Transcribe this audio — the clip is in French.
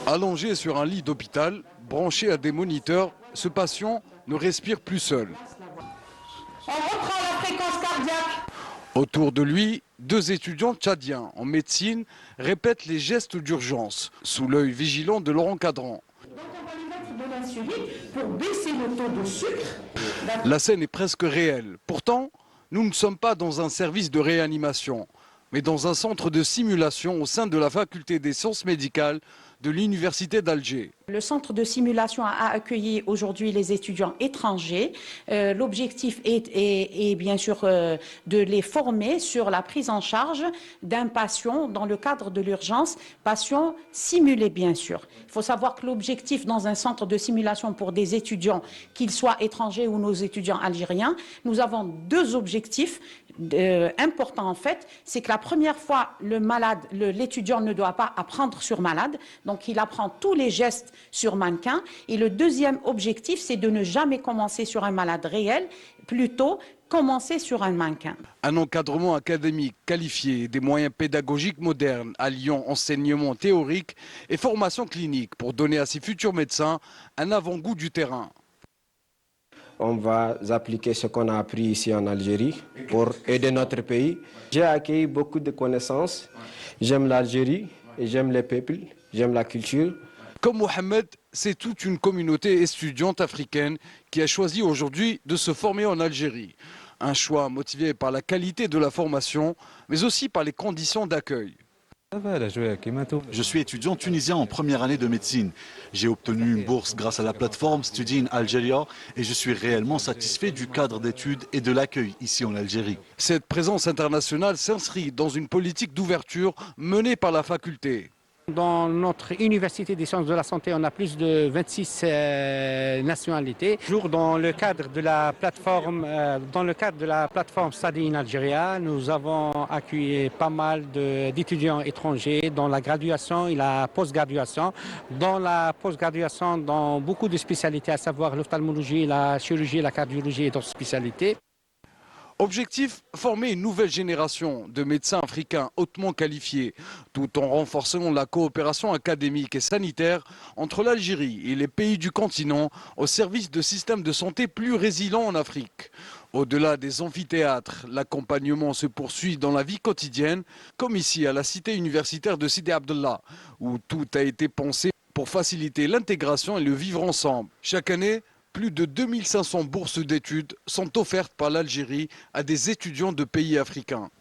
Allongé sur un lit d'hôpital, branché à des moniteurs, ce patient ne respire plus seul. On reprend la fréquence cardiaque. Autour de lui, 2 étudiants tchadiens en médecine répètent les gestes d'urgence, sous l'œil vigilant de leur encadrant. Donc on va lui mettre de l'insuline pour baisser le taux de sucre. La scène est presque réelle. Pourtant, nous ne sommes pas dans un service de réanimation, mais dans un centre de simulation au sein de la faculté des sciences médicales de l'Université d'Alger. Le centre de simulation a accueilli aujourd'hui les étudiants étrangers. L'objectif est bien sûr de les former sur la prise en charge d'un patient dans le cadre de l'urgence, patient simulé bien sûr. Il faut savoir que l'objectif dans un centre de simulation pour des étudiants, qu'ils soient étrangers ou nos étudiants algériens, nous avons 2 objectifs importants en fait. C'est que la première fois, l'étudiant ne doit pas apprendre sur malade, donc il apprend tous les gestes sur mannequin. Et le deuxième objectif, c'est de ne jamais commencer sur un malade réel, plutôt commencer sur un mannequin. Un encadrement académique qualifié et des moyens pédagogiques modernes alliant enseignement théorique et formation clinique pour donner à ces futurs médecins un avant-goût du terrain. On va appliquer ce qu'on a appris ici en Algérie pour aider notre pays. J'ai acquis beaucoup de connaissances. J'aime l'Algérie et j'aime les peuples, j'aime la culture. Comme Mohamed, c'est toute une communauté étudiante africaine qui a choisi aujourd'hui de se former en Algérie. Un choix motivé par la qualité de la formation, mais aussi par les conditions d'accueil. Je suis étudiant tunisien en première année de médecine. J'ai obtenu une bourse grâce à la plateforme Study in Algeria et je suis réellement satisfait du cadre d'études et de l'accueil ici en Algérie. Cette présence internationale s'inscrit dans une politique d'ouverture menée par la faculté. Dans notre université des sciences de la santé, on a plus de 26 nationalités. Toujours dans le cadre de la plateforme, Study in Algeria, nous avons accueilli pas mal d'étudiants étrangers dans la graduation et la post-graduation. Dans la post-graduation, dans beaucoup de spécialités, à savoir l'ophtalmologie, la chirurgie, la cardiologie et d'autres spécialités. Objectif, former une nouvelle génération de médecins africains hautement qualifiés, tout en renforçant la coopération académique et sanitaire entre l'Algérie et les pays du continent au service de systèmes de santé plus résilients en Afrique. Au-delà des amphithéâtres, l'accompagnement se poursuit dans la vie quotidienne, comme ici à la cité universitaire de Sidi Abdallah, où tout a été pensé pour faciliter l'intégration et le vivre ensemble. Chaque année, plus de 2500 bourses d'études sont offertes par l'Algérie à des étudiants de pays africains.